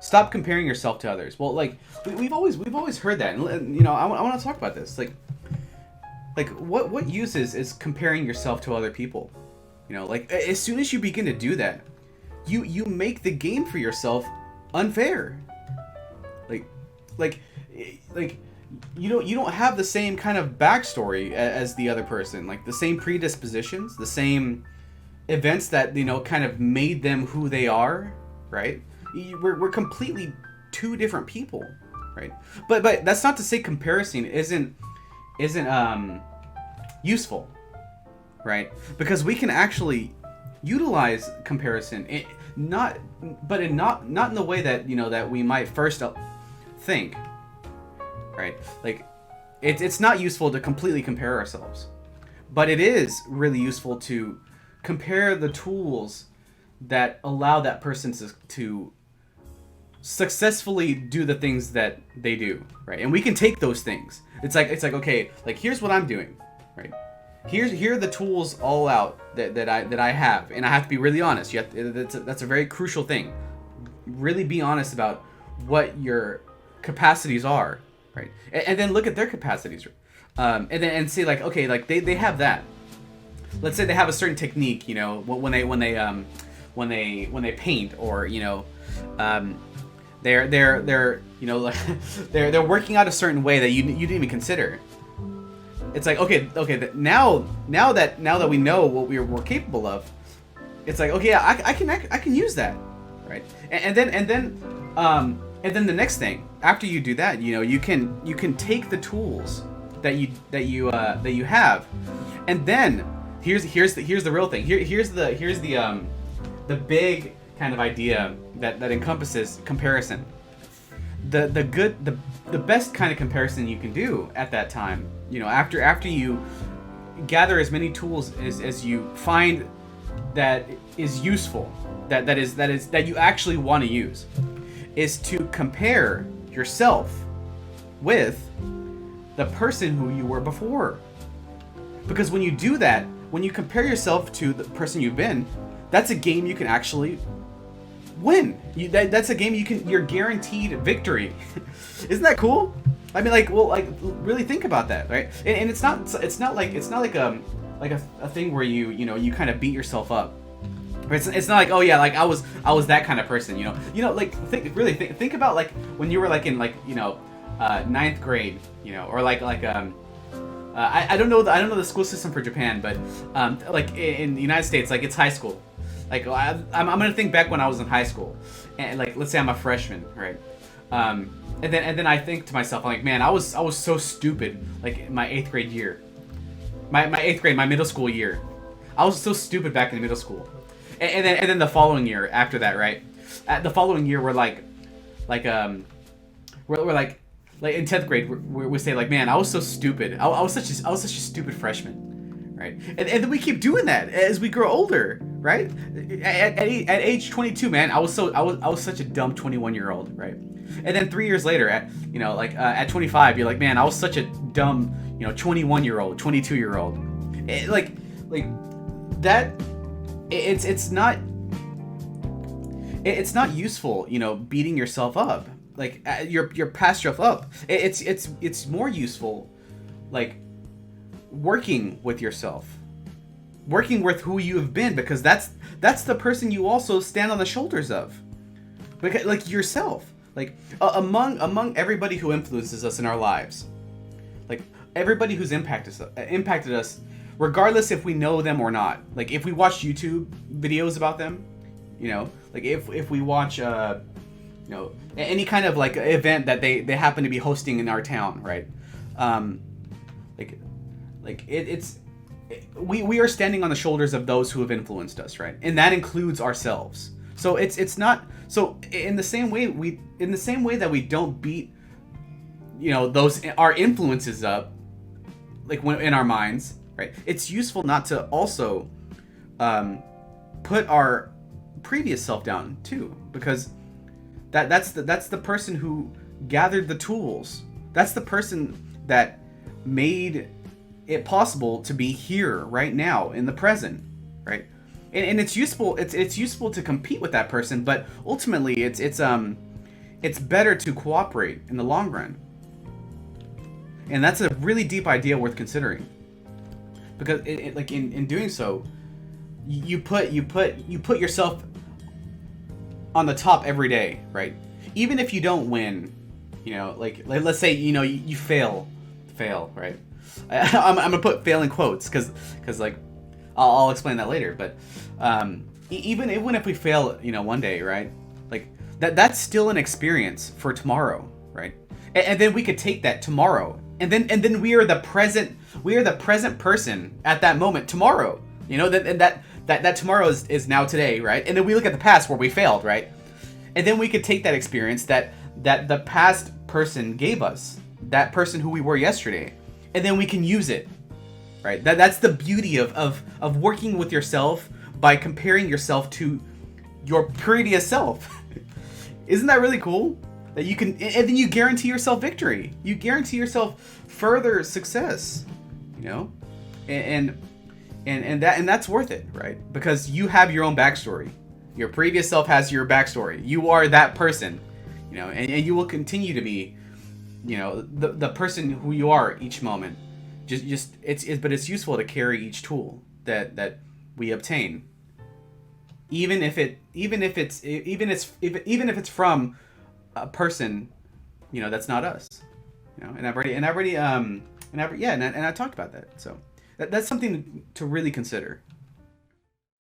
stop comparing yourself to others. Well, like we've always heard that, and I want to talk about this. Like what use is comparing yourself to other people? Like as soon as you begin to do that, you make the game for yourself unfair. Like you don't have the same kind of backstory as the other person, like the same predispositions, the same events that kind of made them who they are, right? We're completely two different people, right? But that's not to say comparison isn't useful, right? Because we can actually utilize comparison, not in the way that that we might first think, right? Like it's not useful to completely compare ourselves, but it is really useful to compare the tools that allow that person to successfully do the things that they do, right? And we can take those things. It's like okay, like here's what I'm doing, right? Here are the tools all out that I have, and I have to be really honest. That's a very crucial thing. Really be honest about what your capacities are, right? And then look at their capacities, and say like, okay, like they have that. Let's say they have a certain technique, when they paint, or they're they're working out a certain way that you didn't even consider. It's like okay, now that we know what we're capable of, it's like okay, I can use that, right? And then the next thing after you do that, you can take the tools that you have, and then here's the real thing. Here's the big kind of idea that encompasses comparison. The best kind of comparison you can do at that time, after you gather as many tools as you find that is useful, that you actually want to use, is to compare yourself with the person who you were before. Because when you do that, when you compare yourself to the person you've been, that's a game you can actually win. That's a game you're guaranteed victory. Isn't that cool? I mean, really think about that, right? And it's not like a thing where you kind of beat yourself up. It's not like, oh yeah, like I was that kind of person, like think about like when you were like in ninth grade, or I don't know the school system for Japan, but like in the United States, like it's high school. Like I'm gonna think back when I was in high school, and like let's say I'm a freshman, right? And then I think to myself, I'm like, man, I was so stupid. Like my 8th grade year, my 8th grade, my middle school year, I was so stupid back in middle school. And then the following year after that, right? The following year we're like in 10th grade we say like, man, I was so stupid. I was such a stupid freshman, right? And then we keep doing that as we grow older, right? At age 22, man, I was such a dumb 21-year-old, right? And then 3 years later, at 25, you're like, man, I was such a dumb 21-year-old, 22-year-old. Like that. It's not useful, beating yourself up, like you're past yourself up. It's more useful, like working with yourself, working with who you have been, because that's the person you also stand on the shoulders of, because like yourself, like among everybody who influences us in our lives, like everybody who's impacted us, regardless if we know them or not. Like if we watch YouTube videos about them, like if we watch any kind of like event that they happen to be hosting in our town, right? We are standing on the shoulders of those who have influenced us, right? And that includes ourselves. So it's not so in the same way that we don't beat those our influences up, like when in our minds, right? It's useful not to also put our previous self down too, because that's the person who gathered the tools. That's the person that made it possible to be here right now in the present, right? And it's useful. It's useful to compete with that person, but ultimately it's it's better to cooperate in the long run. And that's a really deep idea worth considering, because like in doing so, you put yourself on the top every day, right? Even if you don't win, like let's say you fail, right? I'm gonna put fail in quotes because like I'll explain that later. But even if we fail, one day, right? Like that's still an experience for tomorrow, right? And then we could take that tomorrow, and then we are the present person at that moment tomorrow. That tomorrow is now today, right? And then we look at the past where we failed, right? And then we could take that experience that the past person gave us, that person who we were yesterday, and then we can use it, right? That's the beauty of working with yourself by comparing yourself to your previous self. Isn't that really cool? That you can, and then you guarantee yourself victory. You guarantee yourself further success, and that's worth it, right? Because you have your own backstory. Your previous self has your backstory. You are that person, and you will continue to be, the person who you are each moment. But it's useful to carry each tool that we obtain, even if it's from a person, that's not us, And I talked about that. So that's something to really consider.